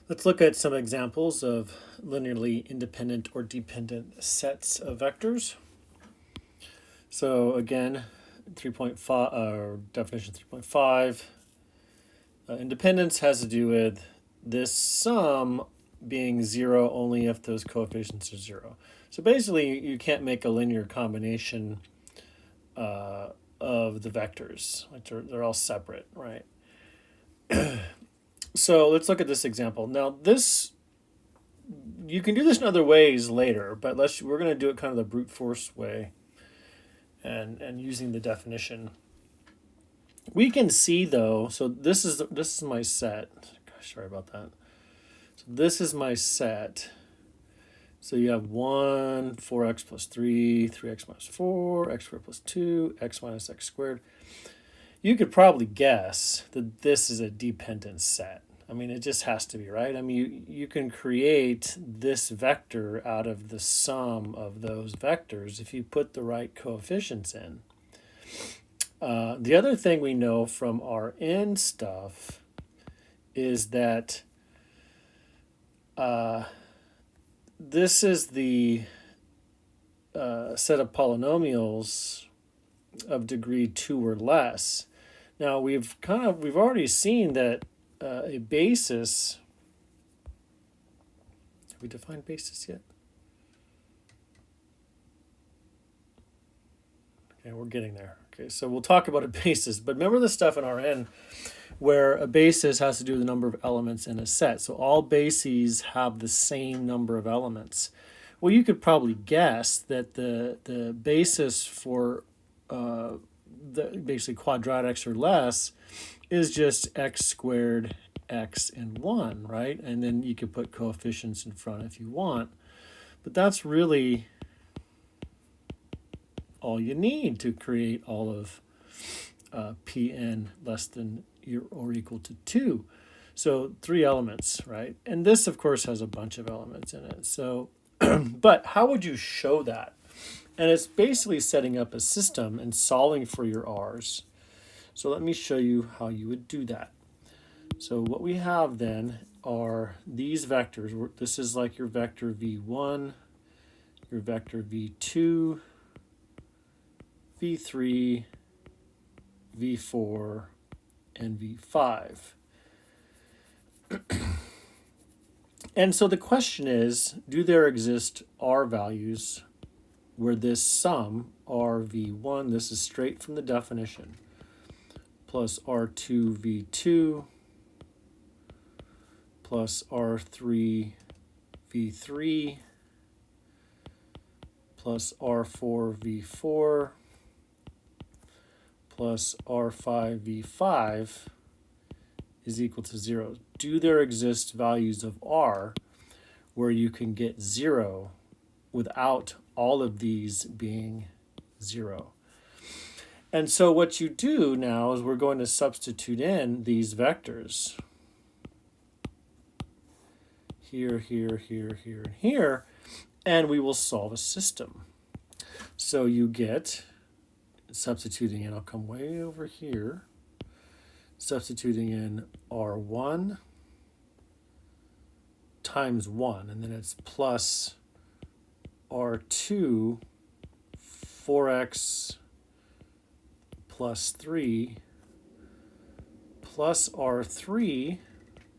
Let's look at some examples of linearly independent or dependent sets of vectors. So again, 3.5 definition 3.5. Independence has to do with this sum being zero only if those coefficients are zero. So basically, you can't make a linear combination of the vectors. Like they're all separate, right? So let's look at this example. Now, this you can do this in other ways later, but we're going to do it kind of the brute force way, and using the definition. We can see though. So this is my set. Gosh, sorry about that. So this is my set. So you have 1, 4x plus 3, 3x minus 4, x squared plus 2, x minus x squared. You could probably guess that this is a dependent set. I mean, it just has to be, right? I mean, you can create this vector out of the sum of those vectors if you put the right coefficients in. The other thing we know from our n stuff is that this is the set of polynomials of degree 2 or less. Now we've already seen that a basis. Have we defined basis yet? Okay, we're getting there. Okay, so we'll talk about a basis, but remember the stuff in Rn where a basis has to do with the number of elements in a set. So all bases have the same number of elements. Well, you could probably guess that the basis for basically quadratics or less is just x squared x and 1, right? And then you could put coefficients in front if you want. But that's really all you need to create all of Pn less than or equal to 2. So 3 elements, right? And this, of course, has a bunch of elements in it. So, but how would you show that? And it's basically setting up a system and solving for your r's. So let me show you how you would do that. So what we have then are these vectors. This is like your vector v1, your vector v2, v3, v4, and v5. And so the question is, do there exist r values where this sum, rv1, this is straight from the definition, plus r2 v2, plus r3 v3, plus r4 v4, plus r5 v5 is equal to 0. Do there exist values of r where you can get 0 without all of these being 0? And so what you do now is we're going to substitute in these vectors. Here, here, here, here, and here, and we will solve a system. So you get, substituting in, I'll come way over here, substituting in r1 times 1, and then it's plus r2 4x plus 3 plus r3,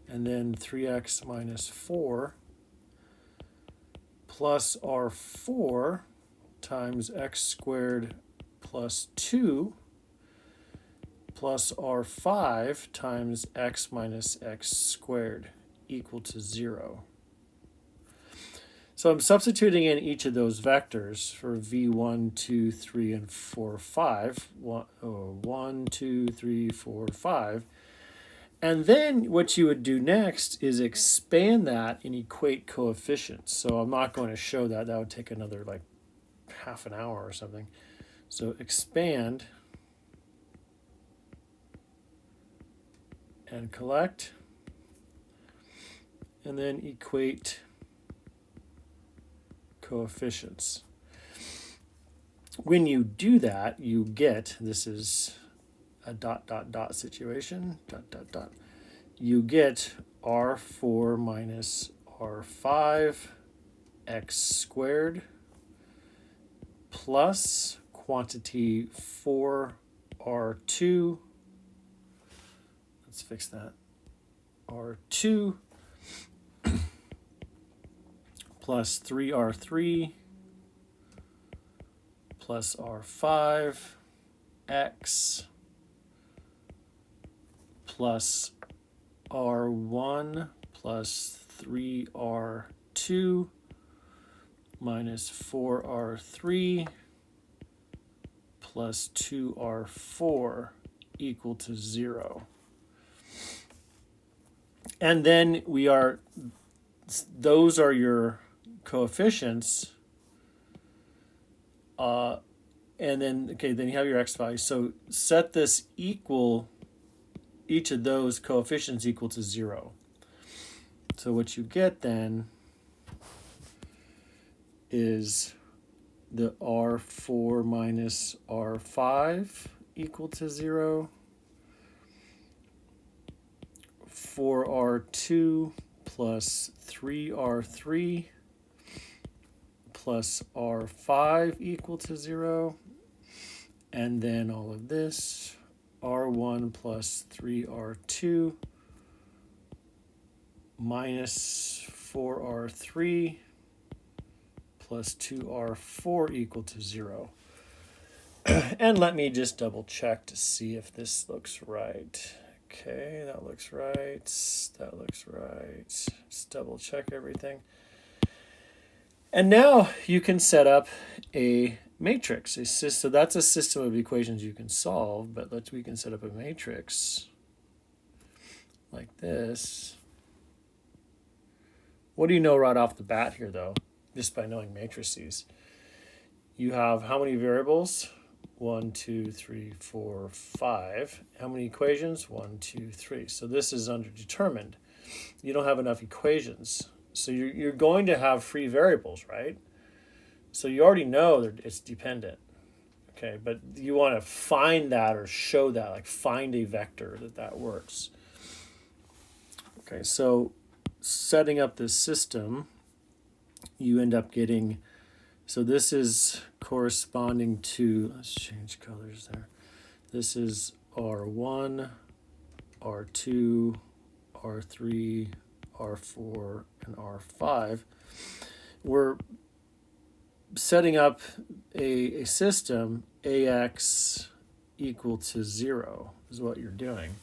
and then 3x minus 4 plus r4 times x squared plus 2 plus r5 times x minus x squared equal to 0. So I'm substituting in each of those vectors for v1, 2, 3, and 4, 5. 1, 2, 3, 4, 5. And then what you would do next is expand that and equate coefficients. So I'm not going to show that. That would take another like half an hour or something. So expand and collect, and then equate coefficients. When you do that, you get, this is a dot, dot, dot situation, dot, dot, dot. You get R4 minus R5 x squared plus quantity 4R2. Let's fix that. R2 plus 3R3 plus R5 x plus R1 plus 3R2 minus 4R3 plus 2R4 equal to 0. And then those are your coefficients. And then you have your x value. So set this equal, each of those coefficients equal to 0. So what you get then is the R4 minus R5 equal to 0, 4R2 plus 3R3 plus R5 equal to 0, and then all of this, R1 plus 3R2 minus 4R3 plus 2R4 equal to 0. And let me just double check to see if this looks right. Okay, that looks right. That looks right. Just double check everything. And now you can set up a matrix. So that's a system of equations you can solve, but we can set up a matrix like this. What do you know right off the bat here, though, just by knowing matrices? You have how many variables? 1, 2, 3, 4, 5. How many equations? 1, 2, 3. So this is underdetermined. You don't have enough equations. So you're going to have free variables, right? So you already know that it's dependent. Okay, but you want to find that or show that, like find a vector that works. Okay, so setting up this system, you end up getting, so this is corresponding to, let's change colors there. This is R1, R2, R3, R4, and R5. We're setting up a system, AX equal to 0 is what you're doing.